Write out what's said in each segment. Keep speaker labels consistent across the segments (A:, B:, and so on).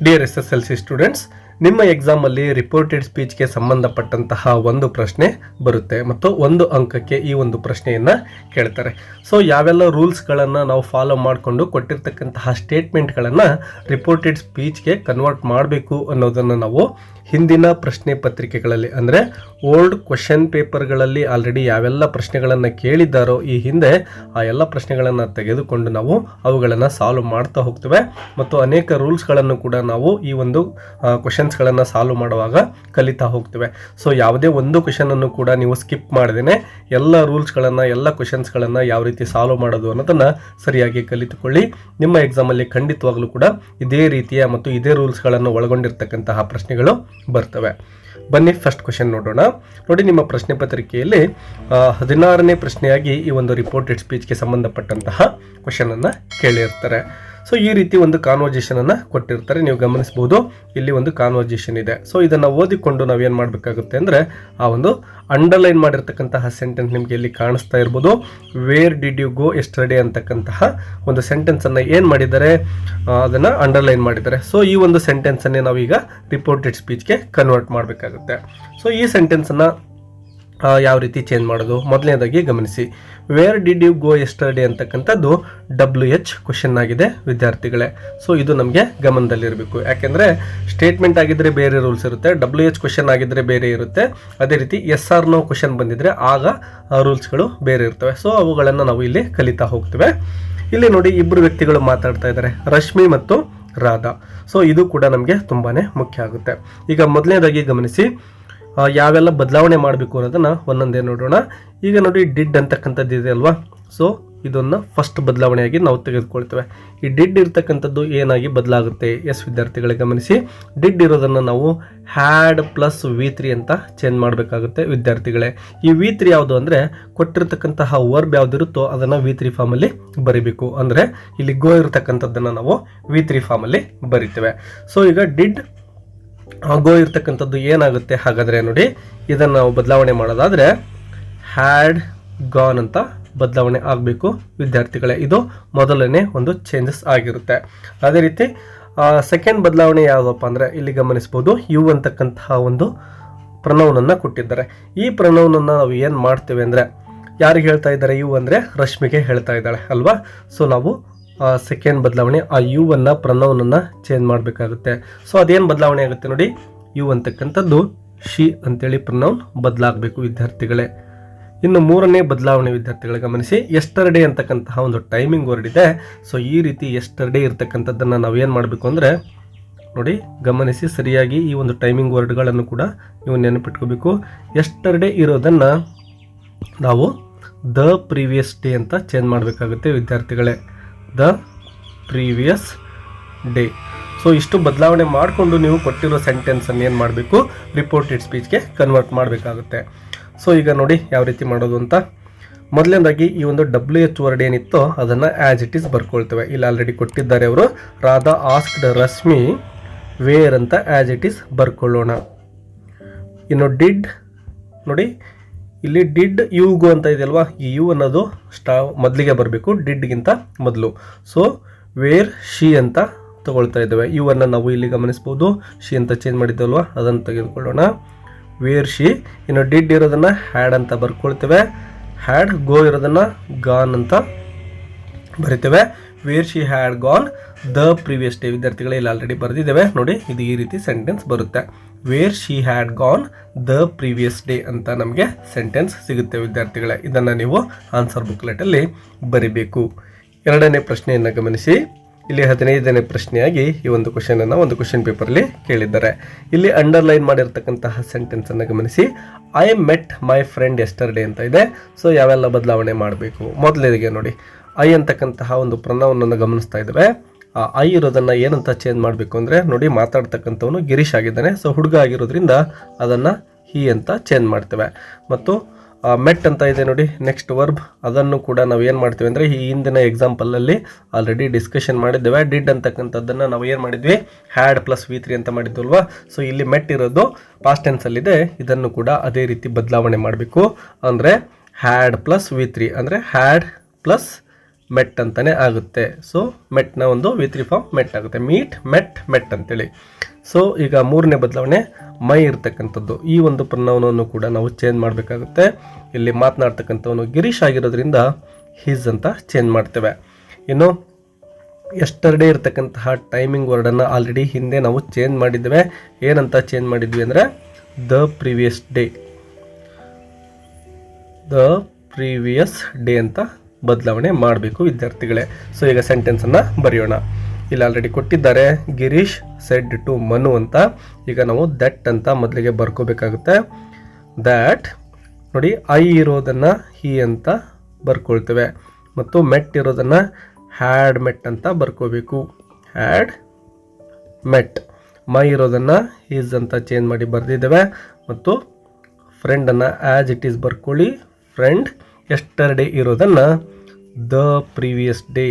A: Dear SSLC students, ನಿಮ್ಮ ಎಕ್ಸಾಮಲ್ಲಿ reported ಸ್ಪೀಚ್ಗೆ ಸಂಬಂಧಪಟ್ಟಂತಹ ಒಂದು ಪ್ರಶ್ನೆ ಬರುತ್ತೆ ಮತ್ತು ಒಂದು ಅಂಕಕ್ಕೆ ಈ ಒಂದು ಪ್ರಶ್ನೆಯನ್ನು ಕೇಳ್ತಾರೆ. ಸೊ ಯಾವೆಲ್ಲ ರೂಲ್ಸ್ಗಳನ್ನು ನಾವು ಫಾಲೋ ಮಾಡಿಕೊಂಡು ಕೊಟ್ಟಿರ್ತಕ್ಕಂತಹ ಸ್ಟೇಟ್ಮೆಂಟ್ಗಳನ್ನು ರಿಪೋರ್ಟೆಡ್ ಸ್ಪೀಚ್ಗೆ ಕನ್ವರ್ಟ್ ಮಾಡಬೇಕು ಅನ್ನೋದನ್ನು ನಾವು ಹಿಂದಿನ ಪ್ರಶ್ನೆ ಪತ್ರಿಕೆಗಳಲ್ಲಿ ಅಂದರೆ ಓಲ್ಡ್ ಕ್ವಶನ್ ಪೇಪರ್ಗಳಲ್ಲಿ ಆಲ್ರೆಡಿ ಯಾವೆಲ್ಲ ಪ್ರಶ್ನೆಗಳನ್ನು ಕೇಳಿದ್ದಾರೋ ಈ ಹಿಂದೆ ಆ ಎಲ್ಲ ಪ್ರಶ್ನೆಗಳನ್ನು ತೆಗೆದುಕೊಂಡು ನಾವು ಅವುಗಳನ್ನು ಸಾಲ್ವ್ ಮಾಡ್ತಾ ಹೋಗ್ತೇವೆ ಮತ್ತು ಅನೇಕ ರೂಲ್ಸ್ಗಳನ್ನು ಕೂಡ ನಾವು ಈ ಒಂದು ಕ್ವಶನ್ಸ್ಗಳನ್ನು ಸಾಲ್ವ್ ಮಾಡುವಾಗ ಕಲಿತಾ ಹೋಗ್ತೇವೆ. ಸೊ ಯಾವುದೇ ಒಂದು ಕ್ವಶನನ್ನು ಕೂಡ ನೀವು ಸ್ಕಿಪ್ ಮಾಡದೇನೆ ಎಲ್ಲ ರೂಲ್ಸ್ಗಳನ್ನು ಎಲ್ಲ ಕ್ವಶನ್ಸ್ಗಳನ್ನು ಯಾವ ರೀತಿ ಸಾಲ್ವ್ ಮಾಡೋದು ಅನ್ನೋದನ್ನು ಸರಿಯಾಗಿ ಕಲಿತುಕೊಳ್ಳಿ. ನಿಮ್ಮ ಎಕ್ಸಾಮಲ್ಲಿ ಖಂಡಿತವಾಗಲೂ ಕೂಡ ಇದೇ ರೀತಿಯ ಮತ್ತು ಇದೇ ರೂಲ್ಸ್ಗಳನ್ನು ಒಳಗೊಂಡಿರ್ತಕ್ಕಂತಹ ಪ್ರಶ್ನೆಗಳು ಬರ್ತವೆ. ಬನ್ನಿ ಫಸ್ಟ್ ಕ್ವಶನ್ ನೋಡೋಣ. ನೋಡಿ, ನಿಮ್ಮ ಪ್ರಶ್ನೆ ಪತ್ರಿಕೆಯಲ್ಲಿ 16ನೇ ಪ್ರಶ್ನೆಯಾಗಿ ಈ ಒಂದು ರಿಪೋರ್ಟೆಡ್ ಸ್ಪೀಚ್ಗೆ ಸಂಬಂಧಪಟ್ಟಂತಹ ಕ್ವಶನ್ ಅನ್ನು ಕೇಳಿರ್ತಾರೆ. ಸೊ ಈ ರೀತಿ ಒಂದು ಕಾನ್ವರ್ಜೇಷನ್ ಅನ್ನು ಕೊಟ್ಟಿರ್ತಾರೆ. ನೀವು ಗಮನಿಸಬಹುದು, ಇಲ್ಲಿ ಒಂದು ಕಾನ್ವರ್ಜೇಷನ್ ಇದೆ. ಸೊ ಇದನ್ನು ಓದಿಕೊಂಡು ನಾವೇನು ಮಾಡಬೇಕಾಗುತ್ತೆ ಅಂದರೆ ಆ ಒಂದು ಅಂಡರ್ಲೈನ್ ಮಾಡಿರ್ತಕ್ಕಂತಹ ಸೆಂಟೆನ್ಸ್ ನಿಮಗೆ ಇಲ್ಲಿ ಕಾಣಿಸ್ತಾ ಇರ್ಬೋದು. Where did you go yesterday ಅಂತಕ್ಕಂತಹ ಒಂದು ಸೆಂಟೆನ್ಸನ್ನು ಏನು ಮಾಡಿದ್ದಾರೆ, ಅದನ್ನು ಅಂಡರ್ಲೈನ್ ಮಾಡಿದ್ದಾರೆ. ಸೊ ಈ ಒಂದು ಸೆಂಟೆನ್ಸನ್ನೇ ನಾವೀಗ ರಿಪೋರ್ಟೆಡ್ ಸ್ಪೀಚ್ಗೆ ಕನ್ವರ್ಟ್ ಮಾಡಬೇಕಾಗುತ್ತೆ. ಸೊ ಈ ಸೆಂಟೆನ್ಸನ್ನು ಯಾವ ರೀತಿ ಚೇಂಜ್ ಮಾಡೋದು, ಮೊದಲನೇದಾಗಿ ಗಮನಿಸಿ. Where did you go yesterday ಅಂತಕ್ಕಂಥದ್ದು WH ಕ್ವಶನ್ ಆಗಿದೆ ವಿದ್ಯಾರ್ಥಿಗಳೇ. ಸೊ ಇದು ನಮಗೆ ಗಮನದಲ್ಲಿರಬೇಕು. ಯಾಕೆಂದರೆ ಸ್ಟೇಟ್ಮೆಂಟ್ ಆಗಿದ್ದರೆ ಬೇರೆ ರೂಲ್ಸ್ ಇರುತ್ತೆ, WH ಕ್ವಶನ್ ಆಗಿದ್ದರೆ ಬೇರೆ ಇರುತ್ತೆ. ಅದೇ ರೀತಿ SR ನೋ ಕ್ವಶನ್ ಬಂದಿದ್ರೆ ಆಗ ರೂಲ್ಸ್ಗಳು ಬೇರೆ ಇರ್ತವೆ. ಸೊ ಅವುಗಳನ್ನು ನಾವು ಇಲ್ಲಿ ಕಲಿತಾ ಹೋಗ್ತೇವೆ. ಇಲ್ಲಿ ನೋಡಿ, ಇಬ್ಬರು ವ್ಯಕ್ತಿಗಳು ಮಾತಾಡ್ತಾ ಇದ್ದಾರೆ, ರಶ್ಮಿ ಮತ್ತು ರಾಧಾ. ಸೊ ಇದು ಕೂಡ ನಮಗೆ ತುಂಬಾ ಮುಖ್ಯ ಆಗುತ್ತೆ. ಈಗ ಮೊದಲನೇದಾಗಿ ಗಮನಿಸಿ, ಯಾವೆಲ್ಲ ಬದಲಾವಣೆ ಮಾಡಬೇಕು ಅನ್ನೋದನ್ನು ಒಂದೊಂದೇ ನೋಡೋಣ. ಈಗ ನೋಡಿ, ಡಿಡ್ ಅಂತಕ್ಕಂಥದ್ದು ಇದೆ ಅಲ್ವಾ. ಸೊ ಇದನ್ನು ಫಸ್ಟ್ ಬದಲಾವಣೆಯಾಗಿ ನಾವು ತೆಗೆದುಕೊಳ್ತೇವೆ. ಈ ಡಿಡ್ ಇರ್ತಕ್ಕಂಥದ್ದು ಏನಾಗಿ ಬದಲಾಗುತ್ತೆ? ಎಸ್ ವಿದ್ಯಾರ್ಥಿಗಳೇ ಗಮನಿಸಿ, ಡಿಡ್ ಇರೋದನ್ನು ನಾವು ಹ್ಯಾಡ್ ಪ್ಲಸ್ V3 ಅಂತ ಚೇಂಜ್ ಮಾಡಬೇಕಾಗುತ್ತೆ ವಿದ್ಯಾರ್ಥಿಗಳೇ. ಈ V3 ಯಾವುದು ಅಂದರೆ ಕೊಟ್ಟಿರ್ತಕ್ಕಂತಹ ವರ್ಬ್ ಯಾವುದಿರುತ್ತೋ ಅದನ್ನು V3 ಫಾರ್ಮಲ್ಲಿ ಬರಿಬೇಕು. ಅಂದರೆ ಇಲ್ಲಿ ಗೋ ಇರತಕ್ಕಂಥದ್ದನ್ನು ನಾವು V3 ಫಾರ್ಮಲ್ಲಿ ಬರಿತೇವೆ. ಸೊ ಈಗ ಡಿಡ್ ಗೋ ಇರ್ತಕ್ಕಂಥದ್ದು ಏನಾಗುತ್ತೆ ಹಾಗಾದರೆ ನೋಡಿ, ಇದನ್ನು ನಾವು ಬದಲಾವಣೆ ಮಾಡೋದಾದರೆ ಹ್ಯಾಡ್ ಗಾನ್ ಅಂತ ಬದಲಾವಣೆ ಆಗಬೇಕು ವಿದ್ಯಾರ್ಥಿಗಳೇ. ಇದು ಮೊದಲನೇ ಒಂದು ಚೇಂಜಸ್ ಆಗಿರುತ್ತೆ. ಅದೇ ರೀತಿ ಸೆಕೆಂಡ್ ಬದಲಾವಣೆ ಯಾವುದಪ್ಪ ಅಂದರೆ ಇಲ್ಲಿ ಗಮನಿಸ್ಬೋದು, ಯು ಅಂತಕ್ಕಂತಹ ಒಂದು ಪ್ರನೌನನ್ನು ಕೊಟ್ಟಿದ್ದಾರೆ. ಈ ಪ್ರನೌನನ್ನು ನಾವು ಏನು ಮಾಡ್ತೇವೆ ಅಂದರೆ, ಯಾರಿಗೆ ಹೇಳ್ತಾ ಇದ್ದಾರೆ? ಯು ಅಂದರೆ ರಶ್ಮಿಗೆ ಹೇಳ್ತಾ ಇದ್ದಾಳೆ ಅಲ್ವಾ. ಸೊ ನಾವು ಸೆಕೆಂಡ್ ಬದಲಾವಣೆ ಆ ಯು ಅನ್ನು ಪ್ರನೌನನ್ನು ಚೇಂಜ್ ಮಾಡಬೇಕಾಗುತ್ತೆ. ಸೊ ಅದೇನು ಬದಲಾವಣೆ ಆಗುತ್ತೆ ನೋಡಿ, ಯು ಅಂತಕ್ಕಂಥದ್ದು ಶಿ ಅಂತೇಳಿ ಪ್ರನೌನ್ ಬದಲಾಗಬೇಕು ವಿದ್ಯಾರ್ಥಿಗಳೇ. ಇನ್ನು ಮೂರನೇ ಬದಲಾವಣೆ ವಿದ್ಯಾರ್ಥಿಗಳೇ ಗಮನಿಸಿ, ಎಸ್ಟರ್ಡೇ ಅಂತಕ್ಕಂತಹ ಒಂದು ಟೈಮಿಂಗ್ ವರ್ಡ್ ಇದೆ. ಸೊ ಈ ರೀತಿ ಎಸ್ಟರ್ಡೇ ಇರ್ತಕ್ಕಂಥದ್ದನ್ನು ನಾವೇನು ಮಾಡಬೇಕು ಅಂದರೆ ನೋಡಿ, ಗಮನಿಸಿ ಸರಿಯಾಗಿ ಈ ಒಂದು ಟೈಮಿಂಗ್ ವರ್ಡ್ಗಳನ್ನು ಕೂಡ ನೀವು ನೆನಪಿಟ್ಕೋಬೇಕು. ಎಸ್ಟರ್ಡೇ ಇರೋದನ್ನು ನಾವು ದ ಪ್ರೀವಿಯಸ್ ಡೇ ಅಂತ ಚೇಂಜ್ ಮಾಡಬೇಕಾಗುತ್ತೆ ವಿದ್ಯಾರ್ಥಿಗಳೇ, ದ ಪ್ರೀವಿಯಸ್ ಡೇ. ಸೊ ಇಷ್ಟು ಬದಲಾವಣೆ ಮಾಡಿಕೊಂಡು ನೀವು ಕೊಟ್ಟಿರೋ ಸೆಂಟೆನ್ಸನ್ನು ಏನು ಮಾಡಬೇಕು, ರಿಪೋರ್ಟೆಡ್ ಸ್ಪೀಚ್ಗೆ ಕನ್ವರ್ಟ್ ಮಾಡಬೇಕಾಗುತ್ತೆ. ಸೊ ಈಗ ನೋಡಿ ಯಾವ ರೀತಿ ಮಾಡೋದು ಅಂತ. ಮೊದಲನೇದಾಗಿ ಈ ಒಂದು WH ವರ್ಡ್ ಏನಿತ್ತೋ ಅದನ್ನು ಆ್ಯಸ್ ಇಟ್ ಈಸ್ ಬರ್ಕೊಳ್ತೇವೆ. ಇಲ್ಲಿ ಆಲ್ರೆಡಿ ಕೊಟ್ಟಿದ್ದಾರೆ ಅವರು, ರಾಧಾ ಆಸ್ಕ್ಡ್ ರಶ್ಮಿ ವೇರ್ ಅಂತ ಆ್ಯಸ್ ಇಟ್ ಈಸ್ ಬರ್ಕೊಳ್ಳೋಣ. ಇನ್ನು ಡಿಡ್ ನೋಡಿ, ಇಲ್ಲಿ ಡಿಡ್ ಯು ಗೋ ಅಂತ ಇದೆಯಲ್ವಾ, ಈ ಯು ಅನ್ನೋದು ಮೊದಲಿಗೆ ಬರಬೇಕು ಡಿಡ್ಗಿಂತ ಮೊದಲು. ಸೊ ವೇರ್ ಶಿ ಅಂತ ತಗೊಳ್ತಾ ಇದ್ದೇವೆ. ಯು ಅನ್ನು ನಾವು ಇಲ್ಲಿ ಗಮನಿಸ್ಬೋದು, ಶಿ ಅಂತ ಚೇಂಜ್ ಮಾಡಿದ್ದೇವಲ್ವಾ, ಅದನ್ನು ತೆಗೆದುಕೊಳ್ಳೋಣ. Where she. ಇನ್ನು ಡಿಡ್ ಇರೋದನ್ನು ಹ್ಯಾಡ್ ಅಂತ ಬರ್ಕೊಳ್ತೇವೆ. ಹ್ಯಾಡ್ ಗೋ ಇರೋದನ್ನು ಗಾನ್ ಅಂತ ಬರಿತೇವೆ. Where she had gone the previous day. ವಿದ್ಯಾರ್ಥಿಗಳೇ ಇಲ್ಲಿ ಆಲ್ರೆಡಿ ಬರೆದಿದ್ದೇವೆ ನೋಡಿ, ಇದು ಈ ರೀತಿ ಸೆಂಟೆನ್ಸ್ ಬರುತ್ತೆ. Wear she had gone the previous day ಅಂತ ನಮಗೆ ಸೆಂಟೆನ್ಸ್ ಸಿಗುತ್ತೆ ವಿದ್ಯಾರ್ಥಿಗಳೇ. ಇದನ್ನು ನೀವು ಆನ್ಸರ್ ಬುಕ್ಲೆಟಲ್ಲಿ ಬರಿಬೇಕು. ಎರಡನೇ ಪ್ರಶ್ನೆಯನ್ನು ಗಮನಿಸಿ. ಇಲ್ಲಿ 15ನೇ ಪ್ರಶ್ನೆಯಾಗಿ ಈ ಒಂದು ಕ್ವಶನನ್ನು ಒಂದು ಕ್ವಶನ್ ಪೇಪರಲ್ಲಿ ಕೇಳಿದ್ದಾರೆ. ಇಲ್ಲಿ ಅಂಡರ್ಲೈನ್ ಮಾಡಿರ್ತಕ್ಕಂತಹ ಸೆಂಟೆನ್ಸನ್ನು ಗಮನಿಸಿ. I met my friend yesterday ಅಂತ ಇದೆ. ಸೊ ಯಾವೆಲ್ಲ ಬದಲಾವಣೆ ಮಾಡಬೇಕು? ಮೊದಲಿಗೆ ನೋಡಿ, ಐ ಅಂತಕ್ಕಂತಹ ಒಂದು ಪ್ರನೌನನ್ನು ಗಮನಿಸ್ತಾ ಇದ್ದೇವೆ. ಆ ಐ ಇರೋದನ್ನು ಏನಂತ ಚೇಂಜ್ ಮಾಡಬೇಕು ಅಂದರೆ ನೋಡಿ, ಮಾತಾಡ್ತಕ್ಕಂಥವನು ಗಿರೀಶ್ ಆಗಿದ್ದಾನೆ. ಸೊ ಹುಡುಗ ಆಗಿರೋದ್ರಿಂದ ಅದನ್ನು ಹಿ ಅಂತ ಚೇಂಜ್ ಮಾಡ್ತೇವೆ. ಮತ್ತು ಮೆಟ್ ಅಂತ ಇದೆ ನೋಡಿ, ನೆಕ್ಸ್ಟ್ ವರ್ಬ್, ಅದನ್ನು ಕೂಡ ನಾವು ಏನು ಮಾಡ್ತೀವಿ ಅಂದರೆ ಈ ಹಿಂದಿನ ಎಕ್ಸಾಂಪಲಲ್ಲಿ ಆಲ್ರೆಡಿ ಡಿಸ್ಕಷನ್ ಮಾಡಿದ್ದೇವೆ. ಡಿಡ್ ಅಂತಕ್ಕಂಥದ್ದನ್ನು ನಾವು ಏನು ಮಾಡಿದ್ವಿ, ಹ್ಯಾಡ್ ಪ್ಲಸ್ V3 ಅಂತ ಮಾಡಿದ್ವಲ್ವಾ. ಸೊ ಇಲ್ಲಿ ಮೆಟ್ ಇರೋದು ಪಾಸ್ಟ್ ಟೆನ್ಸಲ್ಲಿದೆ, ಇದನ್ನು ಕೂಡ ಅದೇ ರೀತಿ ಬದಲಾವಣೆ ಮಾಡಬೇಕು. ಅಂದರೆ ಹ್ಯಾಡ್ ಪ್ಲಸ್ V3 ಅಂದರೆ ಹ್ಯಾಡ್ ಪ್ಲಸ್ ಮೆಟ್ ಅಂತಲೇ ಆಗುತ್ತೆ. ಸೊ ಮೆಟ್ನ ಒಂದು V3 ಫಾರ್ಮ್ ಮೆಟ್ ಆಗುತ್ತೆ. ಮೀಟ್, ಮೆಟ್ ಅಂತೇಳಿ. ಸೊ ಈಗ ಮೂರನೇ ಬದಲಾವಣೆ ಮೈ ಇರ್ತಕ್ಕಂಥದ್ದು. ಈ ಒಂದು ಪ್ರನೌನನ್ನು ಕೂಡ ನಾವು ಚೇಂಜ್ ಮಾಡಬೇಕಾಗುತ್ತೆ. ಇಲ್ಲಿ ಮಾತನಾಡ್ತಕ್ಕಂಥವನು ಗಿರೀಶ್ ಆಗಿರೋದ್ರಿಂದ ಹಿಸ್ ಅಂತ ಚೇಂಜ್ ಮಾಡ್ತೇವೆ. ಇನ್ನು ಎಸ್ಟರ್ಡೇ ಇರ್ತಕ್ಕಂತಹ ಟೈಮಿಂಗ್ ವರ್ಡನ್ನು ಆಲ್ರೆಡಿ ಹಿಂದೆ ನಾವು ಚೇಂಜ್ ಮಾಡಿದ್ದೇವೆ. ಏನಂತ ಚೇಂಜ್ ಮಾಡಿದ್ವಿ ಅಂದರೆ ದ ಪ್ರೀವಿಯಸ್ ಡೇ ಅಂತ ಬದಲಾವಣೆ ಮಾಡಬೇಕು ವಿದ್ಯಾರ್ಥಿಗಳೇ. ಸೊ ಈಗ ಸೆಂಟೆನ್ಸನ್ನು ಬರೆಯೋಣ. ಇಲ್ಲಿ ಆಲ್ರೆಡಿ ಕೊಟ್ಟಿದ್ದಾರೆ ಗಿರೀಶ್ ಸೆಡ್ ಟು ಮನು ಅಂತ. ಈಗ ನಾವು ದಟ್ ಅಂತ ಮೊದಲಿಗೆ ಬರ್ಕೋಬೇಕಾಗುತ್ತೆ. ದ್ಯಾಟ್ ನೋಡಿ, ಐ ಇರೋದನ್ನು ಹಿ ಅಂತ ಬರ್ಕೊಳ್ತೇವೆ ಮತ್ತು ಮೆಟ್ ಇರೋದನ್ನು ಹ್ಯಾಡ್ ಮೆಟ್ ಅಂತ ಬರ್ಕೋಬೇಕು. ಹ್ಯಾಡ್ ಮೆಟ್. ಮೈ ಇರೋದನ್ನು ಈಸ್ ಅಂತ ಚೇಂಜ್ ಮಾಡಿ ಬರೆದಿದ್ದೇವೆ ಮತ್ತು ಫ್ರೆಂಡನ್ನು ಆ್ಯಸ್ ಇಟ್ ಈಸ್ ಬರ್ಕೊಳ್ಳಿ. ಫ್ರೆಂಡ್. ಎಸ್ಟರ್ಡೇ ಇರೋದನ್ನು ದ ಪ್ರೀವಿಯಸ್ ಡೇ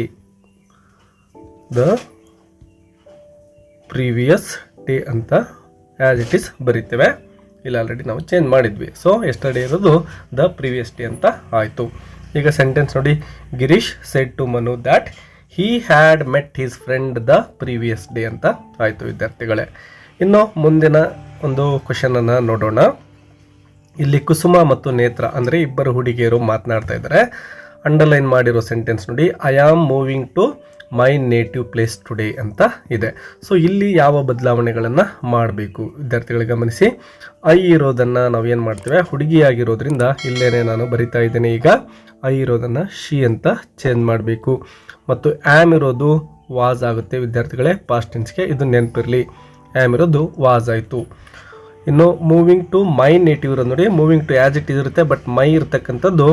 A: ಅಂತ ಆ್ಯಸ್ ಇಟ್ ಈಸ್ ಬರಿತೇವೆ. ಇಲ್ಲಿ ಆಲ್ರೆಡಿ ನಾವು ಚೇಂಜ್ ಮಾಡಿದ್ವಿ. ಸೊ ಎಸ್ಟರ್ಡೇ ಇರೋದು ದ ಪ್ರೀವಿಯಸ್ ಡೇ ಅಂತ ಆಯಿತು. ಈಗ ಸೆಂಟೆನ್ಸ್ ನೋಡಿ, Girish said to Manu that he had met his friend the previous day ಅಂತ ಆಯಿತು ವಿದ್ಯಾರ್ಥಿಗಳೇ. ಇನ್ನು ಮುಂದಿನ ಒಂದು ಕ್ವಶನನ್ನು ನೋಡೋಣ. ಇಲ್ಲಿ ಕುಸುಮ ಮತ್ತು ನೇತ್ರ ಅಂದರೆ ಇಬ್ಬರು ಹುಡುಗಿಯರು ಮಾತನಾಡ್ತಾ ಇದ್ದಾರೆ. ಅಂಡರ್ಲೈನ್ ಮಾಡಿರೋ ಸೆಂಟೆನ್ಸ್ ನೋಡಿ, I am moving to my native place today ಅಂತ ಇದೆ. ಸೊ ಇಲ್ಲಿ ಯಾವ ಬದಲಾವಣೆಗಳನ್ನು ಮಾಡಬೇಕು ವಿದ್ಯಾರ್ಥಿಗಳಿಗೆ ಗಮನಿಸಿ. ಐ ಇರೋದನ್ನು ನಾವು ಏನು ಮಾಡ್ತೇವೆ, ಹುಡುಗಿಯಾಗಿರೋದ್ರಿಂದ ಇಲ್ಲೇನೆ ನಾನು ಬರಿತಾ ಇದ್ದೇನೆ. ಈಗ ಐ ಇರೋದನ್ನು ಶಿ ಅಂತ ಚೇಂಜ್ ಮಾಡಬೇಕು ಮತ್ತು ಆ್ಯಮ್ ಇರೋದು ವಾಸ್ ಆಗುತ್ತೆ ವಿದ್ಯಾರ್ಥಿಗಳೇ. ಪಾಸ್ಟ್ ಟೆನ್ಸ್ಗೆ ಇದು ನೆನಪಿರಲಿ. ಆ್ಯಮ್ ಇರೋದು ವಾಸ್ ಆಯಿತು. ಇನ್ನು ಮೂವಿಂಗ್ ಟು ಮೈ ನೇಟಿವ್ ಇರೋದು ನೋಡಿ, ಮೂವಿಂಗ್ ಟು ಆ್ಯಸ್ ಇಟ್ ಇರುತ್ತೆ, ಬಟ್ ಮೈ ಇರ್ತಕ್ಕಂಥದ್ದು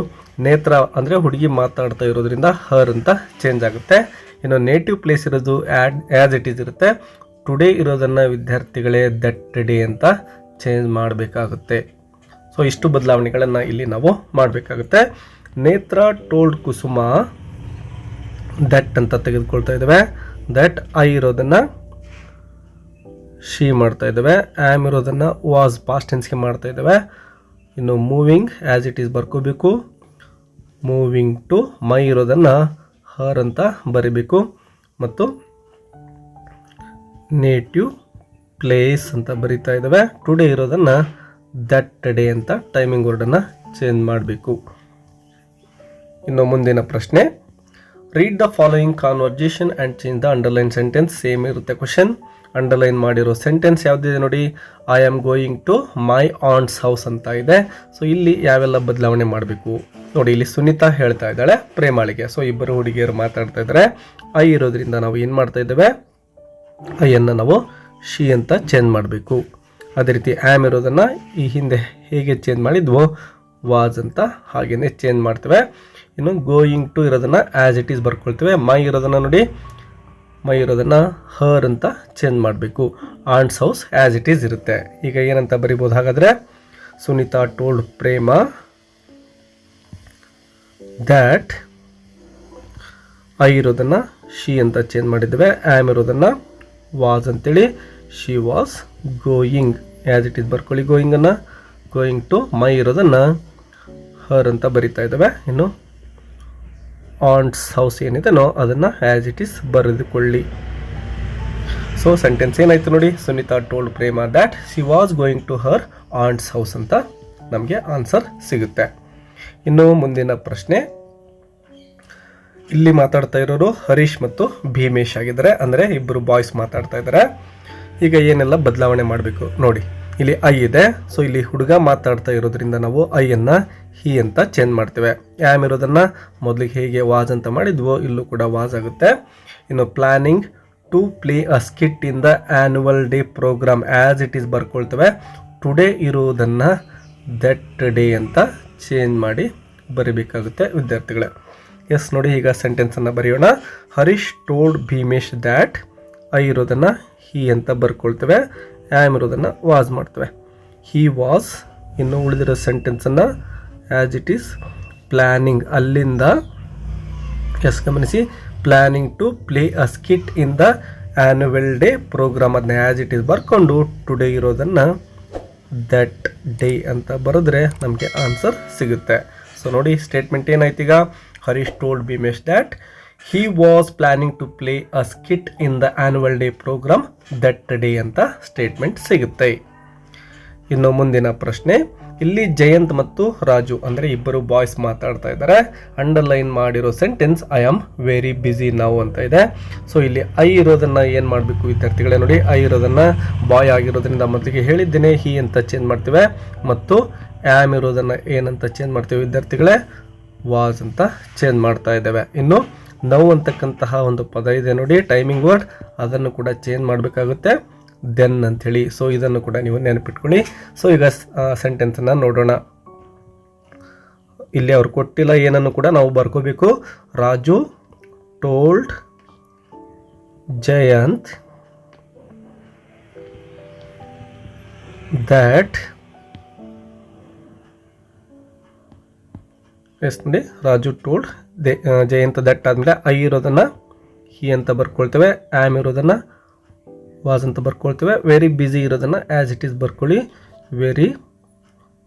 A: ನೇತ್ರ ಅಂದರೆ ಹುಡುಗಿ ಮಾತಾಡ್ತಾ ಇರೋದ್ರಿಂದ ಹರ್ ಅಂತ ಚೇಂಜ್ ಆಗುತ್ತೆ. ಇನ್ನು ನೇಟಿವ್ ಪ್ಲೇಸ್ ಇರೋದು ಆ್ಯಸ್ ಇಟ್ ಈಸ್ ಇರುತ್ತೆ. ಟುಡೇ ಇರೋದನ್ನು ವಿದ್ಯಾರ್ಥಿಗಳೇ ದಟ್ ಡೇ ಅಂತ ಚೇಂಜ್ ಮಾಡಬೇಕಾಗುತ್ತೆ. ಸೊ ಇಷ್ಟು ಬದಲಾವಣೆಗಳನ್ನು ಇಲ್ಲಿ ನಾವು ಮಾಡಬೇಕಾಗುತ್ತೆ. ನೇತ್ರ ಟೋಲ್ಡ್ ಕುಸುಮ ದಟ್ ಅಂತ ತೆಗೆದುಕೊಳ್ತಾ ಇದ್ದೇವೆ. ದಟ್ ಐ ಇರೋದನ್ನು ಶಿ ಮಾಡ್ತಾ ಇದ್ದೇವೆ. ಆ್ಯಮ್ ಇರೋದನ್ನು ವಾಸ್ ಪಾಸ್ಟ್ ಟೆನ್ಸ್ಗೆ ಮಾಡ್ತಾ ಇದ್ದೇವೆ. ಇನ್ನು ಮೂವಿಂಗ್ ಆ್ಯಸ್ ಇಟ್ ಈಸ್ ಬರ್ಕೋಬೇಕು. ಮೂವಿಂಗ್ ಟು ಮೈ ಇರೋದನ್ನು ಹರ್ ಅಂತ ಬರಿಬೇಕು ಮತ್ತು ನೇಟಿವ್ ಪ್ಲೇಸ್ ಅಂತ ಬರಿತಾ ಇದ್ದೇವೆ. ಟುಡೇ ಇರೋದನ್ನು ದಟ್ ಡೇ ಅಂತ ಟೈಮಿಂಗ್ ವರ್ಡನ್ನು ಚೇಂಜ್ ಮಾಡಬೇಕು. ಇನ್ನು ಮುಂದಿನ ಪ್ರಶ್ನೆ, read the following conversation and change the underline sentence. Same ಇರುತ್ತೆ ಕ್ವಶನ್. ಅಂಡರ್ಲೈನ್ ಮಾಡಿರೋ ಸೆಂಟೆನ್ಸ್ ಯಾವುದಿದೆ ನೋಡಿ, I am going to my aunt's house ಅಂತ ಇದೆ. ಸೊ ಇಲ್ಲಿ ಯಾವೆಲ್ಲ ಬದಲಾವಣೆ ಮಾಡಬೇಕು ನೋಡಿ. ಇಲ್ಲಿ ಸುನೀತಾ ಹೇಳ್ತಾ ಇದ್ದಾಳೆ ಪ್ರೇಮಾಳಿಗೆ. ಸೊ ಇಬ್ಬರು ಹುಡುಗಿಯರು ಮಾತಾಡ್ತಾ ಇದ್ದಾರೆ. ಐ ಇರೋದ್ರಿಂದ ನಾವು ಏನು ಮಾಡ್ತಾ ಇದ್ದೇವೆ, ಐಯನ್ನು ನಾವು ಶಿ ಅಂತ ಚೇಂಜ್ ಮಾಡಬೇಕು. ಅದೇ ರೀತಿ ಆ್ಯಮ್ ಇರೋದನ್ನು ಈ ಹಿಂದೆ ಹೇಗೆ ಚೇಂಜ್ ಮಾಡಿದ್ವೋ ವಾಸ್ ಅಂತ ಹಾಗೆಯೇ ಚೇಂಜ್ ಮಾಡ್ತೇವೆ. ಇನ್ನು ಗೋಯಿಂಗ್ ಟು ಇರೋದನ್ನು ಆ್ಯಸ್ ಇಟ್ ಈಸ್ ಬರ್ಕೊಳ್ತೇವೆ. ಮೈ ಇರೋದನ್ನು ನೋಡಿ, ಮೈ ಇರೋದನ್ನು ಹರ್ ಅಂತ ಚೇಂಜ್ ಮಾಡಬೇಕು. Ants house as it is ಇರುತ್ತೆ. ಈಗ ಏನಂತ ಬರಿಬೋದು ಹಾಗಾದರೆ, Sunita told Prema that I ಇರೋದನ್ನು ಶಿ ಅಂತ ಚೇಂಜ್ ಮಾಡಿದ್ದೇವೆ. ಆ್ಯಮ್ ಇರೋದನ್ನು ವಾಸ್ ಅಂತೇಳಿ she was going as it is ಬರ್ಕೊಳ್ಳಿ. ಗೋಯಿಂಗನ್ನು ಗೋಯಿಂಗ್ ಟು ಮೈ ಇರೋದನ್ನು ಹರ್ ಅಂತ ಬರಿತಾ ಇದ್ದೇವೆ. ಇನ್ನು ಆಂಟ್ಸ್ ಹೌಸ್ ಏನಿದೆನೋ ಅದನ್ನು ಆ್ಯಸ್ ಇಟ್ ಈಸ್ ಬರೆದುಕೊಳ್ಳಿ. ಸೊ ಸೆಂಟೆನ್ಸ್ ಏನಾಯಿತು ನೋಡಿ, Sunita told Prema that she was going to her aunt's house ಅಂತ ನಮಗೆ ಆನ್ಸರ್ ಸಿಗುತ್ತೆ. ಇನ್ನು ಮುಂದಿನ ಪ್ರಶ್ನೆ, ಇಲ್ಲಿ ಮಾತಾಡ್ತಾ ಇರೋರು ಹರೀಶ್ ಮತ್ತು ಭೀಮೇಶ್ ಆಗಿದ್ದಾರೆ. ಅಂದರೆ ಇಬ್ಬರು ಬಾಯ್ಸ್ ಮಾತಾಡ್ತಾ ಇದ್ದಾರೆ. ಈಗ ಏನೆಲ್ಲ ಬದಲಾವಣೆ ಮಾಡಬೇಕು ನೋಡಿ. ಇಲ್ಲಿ ಐ ಇದೆ. ಸೊ ಇಲ್ಲಿ ಹುಡುಗ ಮಾತಾಡ್ತಾ ಇರೋದ್ರಿಂದ ನಾವು ಐಯನ್ನು ಹಿ ಅಂತ ಚೇಂಜ್ ಮಾಡ್ತೇವೆ. ಆ್ಯಮ್ ಇರೋದನ್ನು ಮೊದಲಿಗೆ ಹೇಗೆ ವಾಸ್ ಅಂತ ಮಾಡಿದ್ವೋ ಇಲ್ಲೂ ಕೂಡ ವಾಸ್ ಆಗುತ್ತೆ. ಇನ್ನು planning to play a skit in the annual day program as it is ಬರ್ಕೊಳ್ತೇವೆ. ಟುಡೇ ಇರೋದನ್ನು ದಟ್ ಡೇ ಅಂತ ಚೇಂಜ್ ಮಾಡಿ ಬರೀಬೇಕಾಗುತ್ತೆ ವಿದ್ಯಾರ್ಥಿಗಳೇ. ಎಸ್ ನೋಡಿ, ಈಗ ಸೆಂಟೆನ್ಸನ್ನು ಬರೆಯೋಣ. Harish told Bheemesh that I ಇರೋದನ್ನು ಹಿ ಅಂತ ಬರ್ಕೊಳ್ತೇವೆ. ಆ್ಯಮ್ ಇರೋದನ್ನು ವಾಸ್ ಮಾಡ್ತೇವೆ. He was. ಇನ್ನು ಉಳಿದಿರೋ ಸೆಂಟೆನ್ಸನ್ನು ಆ್ಯಸ್ ಇಟ್ ಈಸ್ ಪ್ಲ್ಯಾನಿಂಗ್, ಅಲ್ಲಿಂದ ಎಸ್ ಗಮನಿಸಿ, planning to play a skit in the annual day program ಅದನ್ನ ಆ್ಯಸ್ ಇಟ್ ಈಸ್ ಬರ್ಕೊಂಡು ಟುಡೇ ಇರೋದನ್ನು ದಟ್ ಡೇ ಅಂತ ಬರೆದ್ರೆ ನಮಗೆ ಆನ್ಸರ್ ಸಿಗುತ್ತೆ. ಸೊ ನೋಡಿ, ಸ್ಟೇಟ್ಮೆಂಟ್ ಏನಾಯ್ತು ಈಗ, Harish told Bheemesh that he was planning to play a skit in the annual day programme that day ಅಂತ ಸ್ಟೇಟ್ಮೆಂಟ್ ಸಿಗುತ್ತೆ. ಇನ್ನು ಮುಂದಿನ ಪ್ರಶ್ನೆ, ಇಲ್ಲಿ ಜಯಂತ್ ಮತ್ತು ರಾಜು ಅಂದರೆ ಇಬ್ಬರು ಬಾಯ್ಸ್ ಮಾತಾಡ್ತಾ ಇದ್ದಾರೆ. ಅಂಡರ್ಲೈನ್ ಮಾಡಿರೋ sentence I am very busy now ಅಂತ ಇದೆ. ಸೊ ಇಲ್ಲಿ ಐ ಇರೋದನ್ನ ಏನು ಮಾಡಬೇಕು ವಿದ್ಯಾರ್ಥಿಗಳೇ, ನೋಡಿ ಐ ಇರೋದನ್ನ ಬಾಯ್ ಆಗಿರೋದ್ರಿಂದ ಮೊದಲಿಗೆ ಹೇಳಿದ್ದೇನೆ ಹಿ ಅಂತ ಚೇಂಜ್ ಮಾಡ್ತೇವೆ, ಮತ್ತು ಆಮ್ ಇರೋದನ್ನ ಏನಂತ ಚೇಂಜ್ ಮಾಡ್ತೇವೆ ವಿದ್ಯಾರ್ಥಿಗಳೇ, ವಾಸ್ ಅಂತ ಚೇಂಜ್ ಮಾಡ್ತಾ ಇದ್ದೇವೆ. ಇನ್ನು ನೌ ಅಂತಕ್ಕಂತಹ ಒಂದು ಪದ ಇದೆ ನೋಡಿ, ಟೈಮಿಂಗ್ ವರ್ಡ್, ಅದನ್ನು ಕೂಡ ಚೇಂಜ್ ಮಾಡಬೇಕಾಗುತ್ತೆ ದೆನ್ ಅಂಥೇಳಿ. ಸೊ ಇದನ್ನು ಕೂಡ ನೀವು ನೆನಪಿಟ್ಕೊಳ್ಳಿ. ಸೊ ಈಗ ಸೆಂಟೆನ್ಸನ್ನು ನೋಡೋಣ. ಇಲ್ಲಿ ಅವ್ರು ಕೊಟ್ಟಿಲ್ಲ ಏನನ್ನು ಕೂಡ ನಾವು ಬರ್ಕೋಬೇಕು. Raju told Jayant that, yes ನೋಡಿ, ರಾಜು ಟೋಲ್ಡ್ ಜಯಂತ್ ದಟ್ ಆದಮೇಲೆ ಐ ಇರೋದನ್ನು ಹಿ ಅಂತ ಬರ್ಕೊಳ್ತೇವೆ, ಆಮ್ ಇರೋದನ್ನು ವಾಸ್ ಅಂತ ಬರ್ಕೊಳ್ತೇವೆ, ವೆರಿ ಬ್ಯುಸಿ ಇರೋದನ್ನು ಆ್ಯಸ್ ಇಟ್ ಈಸ್ ಬರ್ಕೊಳ್ಳಿ, ವೆರಿ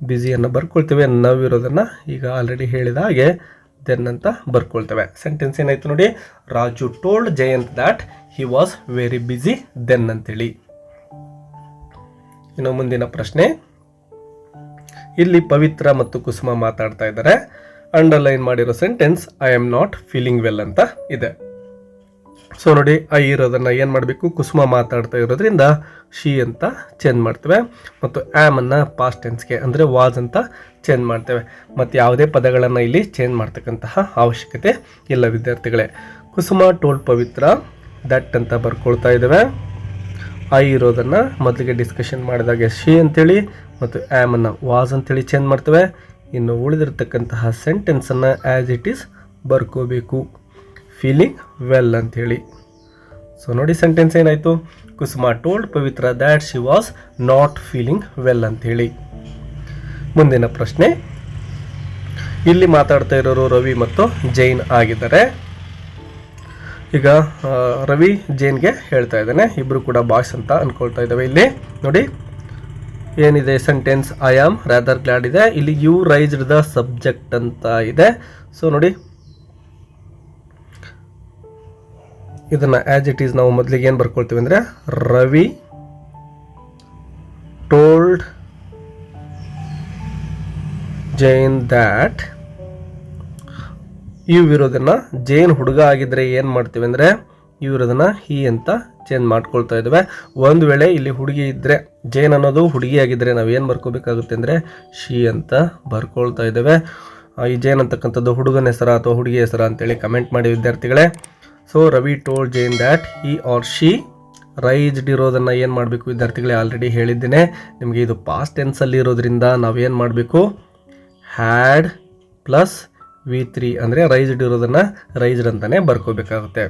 A: ಬ್ಯುಸಿಯನ್ನು ಬರ್ಕೊಳ್ತೇವೆ, ನವ್ ಇರೋದನ್ನು ಈಗ ಆಲ್ರೆಡಿ ಹೇಳಿದ ಹಾಗೆ ದೆನ್ ಅಂತ ಬರ್ಕೊಳ್ತೇವೆ. ಸೆಂಟೆನ್ಸ್ ಏನಾಯಿತು ನೋಡಿ, Raju told Jayant that he was very busy then ಅಂತೇಳಿ. ಇನ್ನು ಮುಂದಿನ ಪ್ರಶ್ನೆ, ಇಲ್ಲಿ ಪವಿತ್ರ ಮತ್ತು ಕುಸುಮ ಮಾತಾಡ್ತಾ ಇದ್ದಾರೆ. ಅಂಡರ್ಲೈನ್ ಮಾಡಿರೋ sentence I am not feeling well ಅಂತ ಇದೆ. ಸೊ ನೋಡಿ, ಐ ಇರೋದನ್ನು ಏನು ಮಾಡಬೇಕು, ಕುಸುಮ ಮಾತಾಡ್ತಾ ಇರೋದ್ರಿಂದ ಶಿ ಅಂತ ಚೇಂಜ್ ಮಾಡ್ತೇವೆ, ಮತ್ತು ಆ್ಯಮನ್ನು ಪಾಸ್ಟ್ ಟೆನ್ಸ್ಗೆ ಅಂದರೆ ವಾಸ್ ಅಂತ ಚೇಂಜ್ ಮಾಡ್ತೇವೆ. ಮತ್ತು ಯಾವುದೇ ಪದಗಳನ್ನು ಇಲ್ಲಿ ಚೇಂಜ್ ಮಾಡ್ತಕ್ಕಂತಹ ಅವಶ್ಯಕತೆ ಇಲ್ಲ ವಿದ್ಯಾರ್ಥಿಗಳೇ. ಕುಸುಮ ಟೋಲ್ಡ್ ಪವಿತ್ರ ದಟ್ ಅಂತ ಬರ್ಕೊಳ್ತಾ ಇದ್ದೇವೆ. ಐ ಇರೋದನ್ನು ಮೊದಲಿಗೆ ಡಿಸ್ಕಷನ್ ಮಾಡಿದಾಗೆ ಶಿ ಅಂತೇಳಿ, ಮತ್ತು ಆ್ಯಮನ್ನು ವಾಸ್ ಅಂತೇಳಿ ಚೇಂಜ್ ಮಾಡ್ತೇವೆ. ಇನ್ನು ಉಳಿದಿರ್ತಕ್ಕಂತಹ ಸೆಂಟೆನ್ಸನ್ನು ಆ್ಯಸ್ ಇಟ್ ಈಸ್ ಬರ್ಕೋಬೇಕು, ಫೀಲಿಂಗ್ ವೆಲ್ ಅಂಥೇಳಿ. ಸೊ ನೋಡಿ, ಸೆಂಟೆನ್ಸ್ ಏನಾಯಿತು, Kusuma told Pavitra that she was not feeling well ಅಂಥೇಳಿ. ಮುಂದಿನ ಪ್ರಶ್ನೆ, ಇಲ್ಲಿ ಮಾತಾಡ್ತಾ ಇರೋರು ರವಿ ಮತ್ತು ಜೈನ್ ಆಗಿದ್ದಾರೆ. ಈಗ ರವಿ ಜೈನ್ಗೆ ಹೇಳ್ತಾ ಇದ್ದಾನೆ, ಇಬ್ಬರು ಕೂಡ ಬಾಯ್ಸ್ ಅಂತ ಅಂದ್ಕೊಳ್ತಾ ಇದ್ದಾವೆ. ಇಲ್ಲಿ ನೋಡಿ ಏನಿದೆ sentence, I am rather glad ಇದೆ. ಇಲ್ಲಿ ಯು ರೈಸ್ಡ್ ದ ಸಬ್ಜೆಕ್ಟ್ ಅಂತ ಇದೆ. ಸೊ ನೋಡಿ, ಇದನ್ನು ಆ್ಯಸ್ ಇಟ್ ಈಸ್ ನಾವು ಮೊದಲಿಗೆ ಏನು ಬರ್ಕೊಳ್ತೀವಿ ಅಂದರೆ, ರವಿ ಟೋಲ್ಡ್ ಜೈನ್ ದ್ಯಾಟ್, ಇವು ಇರೋದನ್ನು ಜೈನ್ ಹುಡುಗ ಆಗಿದ್ರೆ ಏನು ಮಾಡ್ತೀವಿ ಅಂದರೆ ಇವು ಇರೋದನ್ನು ಹಿ ಅಂತ ಚೇಂಜ್ ಮಾಡ್ಕೊಳ್ತಾ ಇದ್ದೇವೆ. ಒಂದು ವೇಳೆ ಇಲ್ಲಿ ಹುಡುಗಿ ಇದ್ದರೆ, ಜೈನ್ ಅನ್ನೋದು ಹುಡುಗಿ ಆಗಿದ್ದರೆ ನಾವು ಏನು ಬರ್ಕೋಬೇಕಾಗುತ್ತೆ ಅಂದರೆ ಶಿ ಅಂತ ಬರ್ಕೊಳ್ತಾ ಇದ್ದೇವೆ. ಈ ಜೈನ್ ಅಂತಕ್ಕಂಥದ್ದು ಹುಡುಗನ ಹೆಸರ ಅಥವಾ ಹುಡುಗಿ ಹೆಸರ ಅಂತೇಳಿ ಕಮೆಂಟ್ ಮಾಡಿ ವಿದ್ಯಾರ್ಥಿಗಳೇ. So Ravi told Jain that he or she raised ಇರೋದನ್ನು ಏನು ಮಾಡಬೇಕು ವಿದ್ಯಾರ್ಥಿಗಳೇ, ಆಲ್ರೆಡಿ ಹೇಳಿದ್ದೇನೆ ನಿಮಗೆ. ಇದು ಪಾಸ್ಟ್ ಟೆನ್ಸಲ್ಲಿ ಇರೋದ್ರಿಂದ ನಾವೇನು ಮಾಡಬೇಕು, ಹ್ಯಾಡ್ ಪ್ಲಸ್ V3 ಅಂದರೆ ರೈಸ್ಡ್ ಇರೋದನ್ನು ರೈಸ್ಡ್ ಅಂತಲೇ ಬರ್ಕೋಬೇಕಾಗುತ್ತೆ.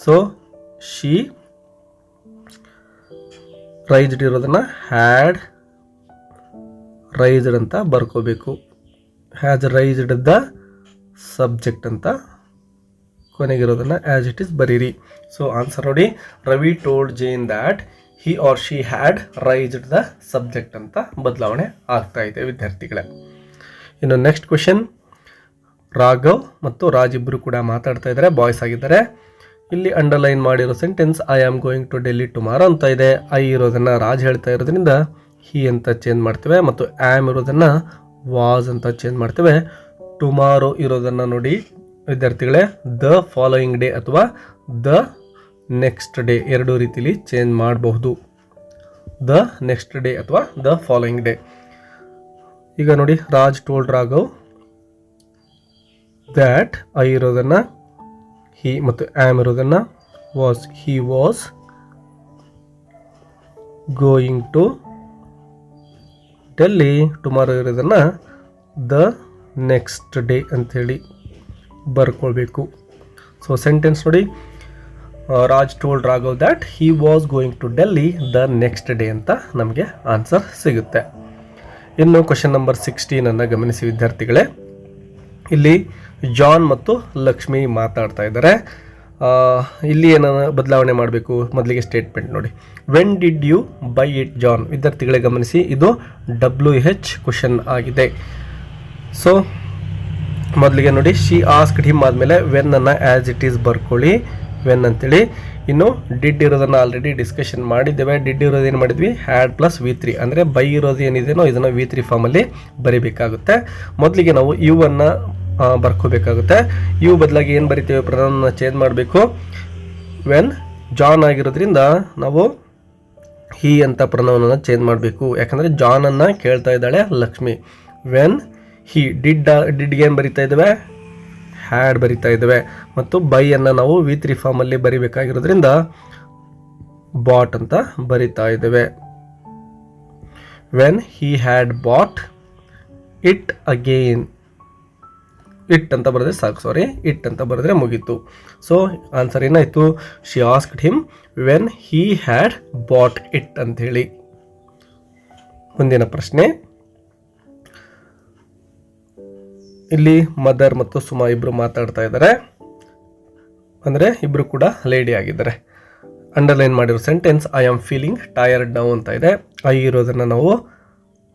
A: ಸೊ ಶಿ ರೈಸ್ಡ್ ಇರೋದನ್ನು ಹ್ಯಾಡ್ ರೈಸ್ಡ್ ಅಂತ ಬರ್ಕೋಬೇಕು. ಹ್ಯಾಸ್ ರೈಸ್ಡ್ ದ ಸಬ್ಜೆಕ್ಟ್ ಅಂತ ಕೊನೆಗಿರೋದನ್ನು ಆ್ಯಸ್ ಇಟ್ ಈಸ್ ಬರೀರಿ. ಸೊ ಆನ್ಸರ್ ನೋಡಿ, Ravi told Jain that he or she had raised the subject ಅಂತ ಬದಲಾವಣೆ ಆಗ್ತಾ ಇದೆ ವಿದ್ಯಾರ್ಥಿಗಳೇ. ಇನ್ನು ನೆಕ್ಸ್ಟ್ ಕ್ವೆಶನ್, ರಾಘವ್ ಮತ್ತು ರಾಜ್ ಇಬ್ಬರು ಕೂಡ ಮಾತಾಡ್ತಾ ಇದ್ದಾರೆ, ಬಾಯ್ಸ್ ಆಗಿದ್ದಾರೆ. ಇಲ್ಲಿ ಅಂಡರ್ಲೈನ್ ಮಾಡಿರೋ sentence I am going to Delhi tomorrow ಅಂತ ಇದೆ. ಐ ಇರೋದನ್ನು ರಾಜ್ ಹೇಳ್ತಾ ಇರೋದ್ರಿಂದ ಹಿ ಅಂತ ಚೇಂಜ್ ಮಾಡ್ತೇವೆ, ಮತ್ತು ಆಮ್ ಇರೋದನ್ನು ವಾಸ್ ಅಂತ ಚೇಂಜ್ ಮಾಡ್ತೇವೆ. ಟುಮಾರೋ ಇರೋದನ್ನು ನೋಡಿ ವಿದ್ಯಾರ್ಥಿಗಳೇ, ದ ಫಾಲೋಯಿಂಗ್ ಡೇ ಅಥವಾ ದ ನೆಕ್ಸ್ಟ್ ಡೇ ಎರಡೂ ರೀತಿಲಿ ಚೇಂಜ್ ಮಾಡಬಹುದು. ದ ನೆಕ್ಸ್ಟ್ ಡೇ ಅಥವಾ ದ ಫಾಲೋಯಿಂಗ್ ಡೇ. ಈಗ ನೋಡಿ, Raj told Raghav that I ಇರೋದನ್ನು ಹಿ ಮತ್ತು ಆಮ್ ಇರೋದನ್ನು was, he was going to Delhi. Tomorrow ಇರೋದನ್ನು ದ ನೆಕ್ಸ್ಟ್ ಡೇ ಅಂಥೇಳಿ ಬರ್ಕೊಳ್ಬೇಕು. ಸೊ ಸೆಂಟೆನ್ಸ್ ನೋಡಿ, Raj told Raghav that he was going to Delhi the next day ಅಂತ ನಮಗೆ ಆನ್ಸರ್ ಸಿಗುತ್ತೆ. ಇನ್ನು ಕ್ವಶನ್ ನಂಬರ್ 16 ಗಮನಿಸಿ ವಿದ್ಯಾರ್ಥಿಗಳೇ. ಇಲ್ಲಿ ಜಾನ್ ಮತ್ತು ಲಕ್ಷ್ಮಿ ಮಾತಾಡ್ತಾ ಇದ್ದಾರೆ. ಇಲ್ಲಿ ಏನನ್ನ ಬದಲಾವಣೆ ಮಾಡಬೇಕು, ಮೊದಲಿಗೆ ಸ್ಟೇಟ್ಮೆಂಟ್ ನೋಡಿ, when did you buy it John. ವಿದ್ಯಾರ್ಥಿಗಳೇ ಗಮನಿಸಿ, ಇದು WH ಕ್ವಶನ್ ಆಗಿದೆ. ಸೊ ಮೊದಲಿಗೆ ನೋಡಿ ಶಿ ಆಸ್ಕ್ಡ್ ಹಿಮ್ ಆದಮೇಲೆ ವೆನ್ ಅನ್ನು ಆ್ಯಸ್ ಇಟ್ ಈಸ್ ಬರ್ಕೊಳ್ಳಿ, ವೆನ್ ಅಂತೇಳಿ. ಇನ್ನು ಡಿಡ್ ಇರೋದನ್ನು ಆಲ್ರೆಡಿ ಡಿಸ್ಕಷನ್ ಮಾಡಿದ್ದೇವೆ. ಡಿಡ್ ಇರೋದು ಏನು ಮಾಡಿದ್ವಿ, ಹ್ಯಾಡ್ ಪ್ಲಸ್ V3 ಅಂದರೆ ಬೈ ಇರೋದು ಏನಿದೆಯೋ ಇದನ್ನು V3 ಫಾರ್ಮಲ್ಲಿ ಬರೀಬೇಕಾಗುತ್ತೆ. ಮೊದಲಿಗೆ ನಾವು ಯು ಅನ್ನು ಬರ್ಕೋಬೇಕಾಗುತ್ತೆ. ಯು ಬದಲಾಗಿ ಏನು ಬರಿತೇವೆ, ಪ್ರನೌನ್ನ ಚೇಂಜ್ ಮಾಡಬೇಕು. ವೆನ್ ಜಾನ್ ಆಗಿರೋದ್ರಿಂದ ನಾವು ಹಿ ಅಂತ ಪ್ರನೌನನ್ನು ಚೇಂಜ್ ಮಾಡಬೇಕು, ಯಾಕಂದರೆ ಜಾನನ್ನು ಕೇಳ್ತಾ ಇದ್ದಾಳೆ ಲಕ್ಷ್ಮಿ. ವೆನ್ ಹಿ ಡಿಡ್ಗೆ ಏನು ಬರಿತಾ ಇದ್ದೇವೆ, ಹ್ಯಾಡ್ ಬರಿತಾ ಇದ್ದೇವೆ. ಮತ್ತು ಬೈಯನ್ನು ನಾವು V3 ಫಾರ್ಮಲ್ಲಿ ಬರಿಬೇಕಾಗಿರೋದ್ರಿಂದ ಬಾಟ್ ಅಂತ ಬರಿತಾ ಇದ್ದೇವೆ. When he had bought it again, it ಅಂತ ಬರೆದ್ರೆ ಸಾಕು, ಸಾರಿ ಇಟ್ ಅಂತ ಬರೆದ್ರೆ ಮುಗೀತು. ಸೊ ಆನ್ಸರ್ ಏನಾಯಿತು, she asked him when he had bought it ಅಂಥೇಳಿ. ಮುಂದಿನ ಪ್ರಶ್ನೆ, ಇಲ್ಲಿ ಮದರ್ ಮತ್ತು ಸುಮಾ ಇಬ್ಬರು ಮಾತಾಡ್ತಾ ಇದ್ದಾರೆ, ಅಂದರೆ ಇಬ್ಬರು ಕೂಡ ಲೇಡಿ ಆಗಿದ್ದಾರೆ. ಅಂಡರ್ಲೈನ್ ಮಾಡಿರೋ sentence I am feeling tired now ಅಂತ ಇದೆ. ಐ ಇರೋದನ್ನು ನಾವು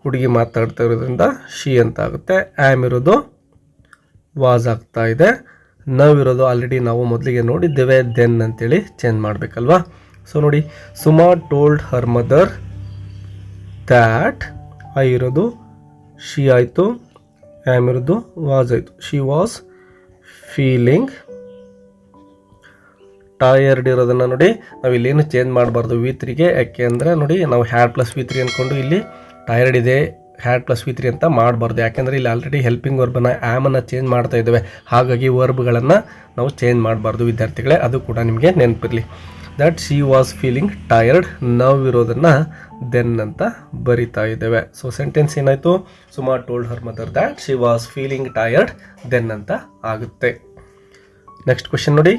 A: ಹುಡುಗಿ ಮಾತಾಡ್ತಾ ಇರೋದ್ರಿಂದ ಶಿ ಅಂತ ಆಗುತ್ತೆ. ಆ್ಯಮ್ ಇರೋದು ವಾಸ್ ಆಗ್ತಾ ಇದೆ. ನವ್ ಇರೋದು ಆಲ್ರೆಡಿ ನಾವು ಮೊದಲಿಗೆ ನೋಡಿದ್ದೇವೆ, ದೆನ್ ಅಂತೇಳಿ ಚೇಂಜ್ ಮಾಡಬೇಕಲ್ವಾ. ಸೊ ನೋಡಿ, Suma told her mother that, I ಇರೋದು ಶಿ ಆಯಿತು, ಆ್ಯಮ್ ಇರೋದು ವಾಸ್ ಆಯಿತು. ಶಿ ವಾಸ್ ಫೀಲಿಂಗ್ ಟಯರ್ಡ್ ಇರೋದನ್ನು ನೋಡಿ ನಾವು ಇಲ್ಲೇನು ಚೇಂಜ್ ಮಾಡಬಾರ್ದು V3ಗೆ, ಯಾಕೆ ಅಂದರೆ ನೋಡಿ ನಾವು ಹ್ಯಾಡ್ ಪ್ಲಸ್ V3 ಅಂದ್ಕೊಂಡು ಇಲ್ಲಿ ಟಯರ್ಡ್ ಇದೆ ಹ್ಯಾಡ್ ಪ್ಲಸ್ V3 ಅಂತ ಮಾಡಬಾರ್ದು. ಯಾಕೆಂದರೆ ಇಲ್ಲಿ ಆಲ್ರೆಡಿ ಹೆಲ್ಪಿಂಗ್ ವರ್ಬನ್ನು ಆ್ಯಮನ್ನು ಚೇಂಜ್ ಮಾಡ್ತಾ ಇದ್ದೇವೆ, ಹಾಗಾಗಿ ವರ್ಬ್ಗಳನ್ನು ನಾವು ಚೇಂಜ್ ಮಾಡಬಾರ್ದು ವಿದ್ಯಾರ್ಥಿಗಳೇ, ಅದು ಕೂಡ ನಿಮಗೆ ನೆನಪಿರಲಿ. That she was feeling tired, now ಇರೋದನ್ನು ದೆನ್ ಅಂತ ಬರಿತಾ ಇದ್ದೇವೆ. ಸೊ ಸೆಂಟೆನ್ಸ್ ಏನಾಯಿತು, Suma told her mother that she was feeling tired then ಅಂತ ಆಗುತ್ತೆ. ನೆಕ್ಸ್ಟ್ ಕ್ವೆಶನ್ ನೋಡಿ,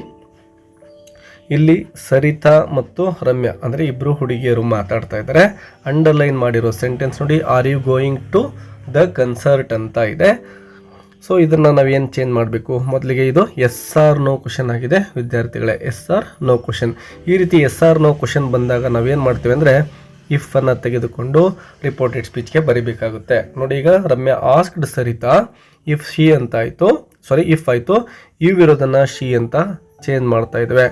A: ಇಲ್ಲಿ ಸರಿತಾ ಮತ್ತು ರಮ್ಯಾ ಅಂದರೆ ಇಬ್ಬರು ಹುಡುಗಿಯರು ಮಾತಾಡ್ತಾ ಇದ್ದಾರೆ. ಅಂಡರ್ಲೈನ್ ಮಾಡಿರೋ ಸೆಂಟೆನ್ಸ್ ನೋಡಿ, are you going to the concert ಅಂತ ಇದೆ. ಸೊ ಇದನ್ನು ನಾವೇನು ಚೇಂಜ್ ಮಾಡಬೇಕು, ಮೊದಲಿಗೆ ಇದು ಎಸ್ ಆರ್ ನೋ ಕ್ವಶನ್ ಆಗಿದೆ ವಿದ್ಯಾರ್ಥಿಗಳೇ, ಎಸ್ ಆರ್ ನೋ ಕ್ವಶನ್. ಈ ರೀತಿ ಎಸ್ ಆರ್ ನೋ ಕ್ವಶನ್ ಬಂದಾಗ ನಾವೇನು ಮಾಡ್ತೀವಿ ಅಂದರೆ ಇಫ್ ಅನ್ನು ತೆಗೆದುಕೊಂಡು ರಿಪೋರ್ಟೆಡ್ ಸ್ಪೀಚ್ಗೆ ಬರಿಬೇಕಾಗುತ್ತೆ. ನೋಡಿ, ಈಗ Ramya asked Sarita if she ಅಂತ ಆಯಿತು, ಸಾರಿ ಇಫ್ ಆಯಿತು. ಇವ್ ಇರೋದನ್ನು ಶಿ ಅಂತ ಚೇಂಜ್ ಮಾಡ್ತಾ ಇದ್ದೇವೆ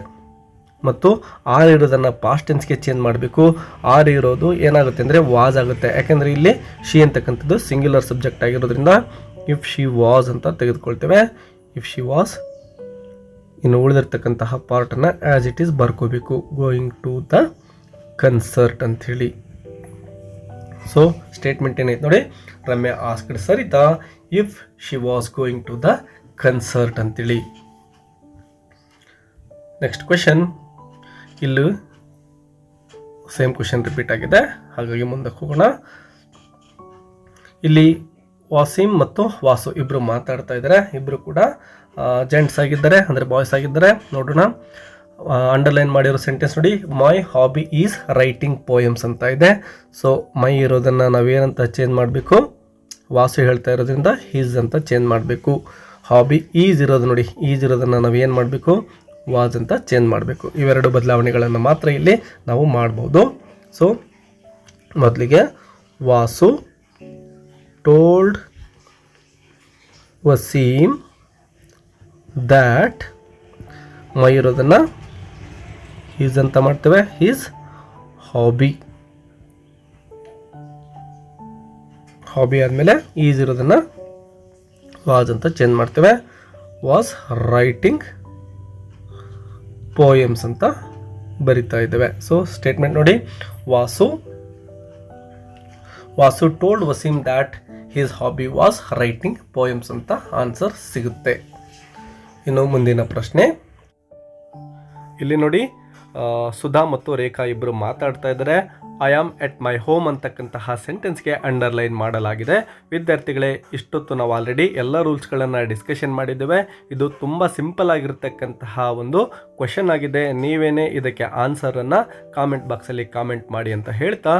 A: ಮತ್ತು ಆರ್ ಇರೋದನ್ನು ಪಾಸ್ಟ್ ಟೆನ್ಸ್ಗೆ ಚೇಂಜ್ ಮಾಡಬೇಕು. ಆರ್ ಇರೋದು ಏನಾಗುತ್ತೆ ಅಂದರೆ ವಾಸ್ ಆಗುತ್ತೆ, ಯಾಕೆಂದರೆ ಇಲ್ಲಿ ಶಿ ಅಂತಕ್ಕಂಥದ್ದು ಸಿಂಗ್ಯುಲರ್ ಸಬ್ಜೆಕ್ಟ್ ಆಗಿರೋದ್ರಿಂದ ಇಫ್ ಶಿ ವಾಸ್ ಅಂತ ತೆಗೆದುಕೊಳ್ತೇವೆ. ಇಫ್ ಶಿ ವಾಸ್, ಇನ್ನು ಉಳಿದಿರ್ತಕ್ಕಂತಹ ಪಾರ್ಟನ್ನು ಆ್ಯಸ್ ಇಟ್ ಈಸ್ ಬರ್ಕೋಬೇಕು, ಗೋಯಿಂಗ್ ಟು ದ ಕನ್ಸರ್ಟ್ ಅಂಥೇಳಿ. ಸೊ ಸ್ಟೇಟ್ಮೆಂಟ್ ಏನೈತೆ ನೋಡಿ, Ramya asked Sarita if she was going to the concert ಅಂತೇಳಿ. ನೆಕ್ಸ್ಟ್ ಕ್ವೆಶನ್, ಇಲ್ಲಿ ಸೇಮ್ ಕ್ವೆಶನ್ ರಿಪೀಟ್ ಆಗಿದೆ, ಹಾಗಾಗಿ ಮುಂದಕ್ಕೆ ಹೋಗೋಣ. ಇಲ್ಲಿ ವಾಸಿಮ್ ಮತ್ತು ವಾಸು ಇಬ್ಬರು ಮಾತಾಡ್ತಾ ಇದ್ದಾರೆ, ಇಬ್ಬರು ಕೂಡ ಜೆಂಟ್ಸ್ ಆಗಿದ್ದಾರೆ, ಅಂದರೆ ಬಾಯ್ಸ್ ಆಗಿದ್ದಾರೆ. ನೋಡೋಣ, ಅಂಡರ್ಲೈನ್ ಮಾಡಿರೋ ಸೆಂಟೆನ್ಸ್ ನೋಡಿ, my hobby is writing poems ಅಂತ ಇದೆ. ಸೊ ಮೈ ಇರೋದನ್ನು ನಾವೇನಂತ ಚೇಂಜ್ ಮಾಡಬೇಕು, ವಾಸು ಹೇಳ್ತಾ ಇರೋದ್ರಿಂದ ಈಸ್ ಅಂತ ಚೇಂಜ್ ಮಾಡಬೇಕು. ಹಾಬಿ ಈಸ್ ಇರೋದು ನೋಡಿ, ಈಸ್ ಇರೋದನ್ನು ನಾವೇನು ಮಾಡಬೇಕು, ವಾಸ್ ಅಂತ ಚೇಂಜ್ ಮಾಡಬೇಕು. ಇವೆರಡು ಬದಲಾವಣೆಗಳನ್ನು ಮಾತ್ರ ಇಲ್ಲಿ ನಾವು ಮಾಡ್ಬೋದು. ಸೊ ಮೊದಲಿಗೆ Vasu told Waseem that, my ಇರೋದನ್ನು ಈಸ್ ಅಂತ ಮಾಡ್ತೇವೆ, ಈಸ್ ಹಾಬಿ. ಹಾಬಿ ಆದಮೇಲೆ ಈಸ್ ಇರೋದನ್ನು ವಾಸ್ ಅಂತ ಚೇಂಜ್ ಮಾಡ್ತೇವೆ, ವಾಸ್ ರೈಟಿಂಗ್ ಪೋಯಮ್ಸ್ ಅಂತ ಬರಿತಾ ಇದ್ದೇವೆ. ಸೊ ಸ್ಟೇಟ್ಮೆಂಟ್ ನೋಡಿ, Vasu told Waseem that his hobby was writing poems ಅಂತ ಆನ್ಸರ್ ಸಿಗುತ್ತೆ. ಇನ್ನು ಮುಂದಿನ ಪ್ರಶ್ನೆ, ಇಲ್ಲಿ ನೋಡಿ ಸುಧಾ ಮತ್ತು ರೇಖಾ ಇಬ್ಬರು ಮಾತಾಡ್ತಾ ಇದ್ದಾರೆ. I am at my home ಅಂತಕ್ಕಂತಹ ಸೆಂಟೆನ್ಸ್ಗೆ ಅಂಡರ್ಲೈನ್ ಮಾಡಲಾಗಿದೆ. ವಿದ್ಯಾರ್ಥಿಗಳೇ, ಇಷ್ಟೊತ್ತು ನಾವು ಆಲ್ರೆಡಿ ಎಲ್ಲ ರೂಲ್ಸ್ಗಳನ್ನು ಡಿಸ್ಕಷನ್ ಮಾಡಿದ್ದೇವೆ. ಇದು ತುಂಬ ಸಿಂಪಲ್ ಆಗಿರತಕ್ಕಂತಹ ಒಂದು ಕ್ವೆಶನ್ ಆಗಿದೆ. ನೀವೇನೇ ಇದಕ್ಕೆ ಆನ್ಸರನ್ನು ಕಾಮೆಂಟ್ ಬಾಕ್ಸಲ್ಲಿ ಕಾಮೆಂಟ್ ಮಾಡಿ ಅಂತ ಹೇಳ್ತಾ,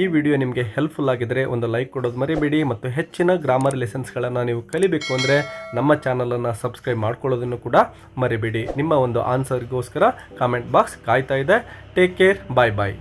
A: ಈ ವಿಡಿಯೋ ನಿಮಗೆ ಹೆಲ್ಪ್ಫುಲ್ ಆಗಿದ್ದರೆ ಒಂದು ಲೈಕ್ ಕೊಡೋದು ಮರಿಬೇಡಿ. ಮತ್ತು ಹೆಚ್ಚಿನ ಗ್ರಾಮರ್ ಲೆಸನ್ಸ್ಗಳನ್ನು ನೀವು ಕಲಿಬೇಕು ಅಂದರೆ ನಮ್ಮ ಚಾನಲನ್ನು ಸಬ್ಸ್ಕ್ರೈಬ್ ಮಾಡ್ಕೊಳ್ಳೋದನ್ನು ಕೂಡ ಮರಿಬೇಡಿ. ನಿಮ್ಮ ಒಂದು ಆನ್ಸರ್ಗೋಸ್ಕರ ಕಾಮೆಂಟ್ ಬಾಕ್ಸ್ ಕಾಯ್ತಾ ಇದೆ. ಟೇಕ್ ಕೇರ್, ಬಾಯ್ ಬಾಯ್.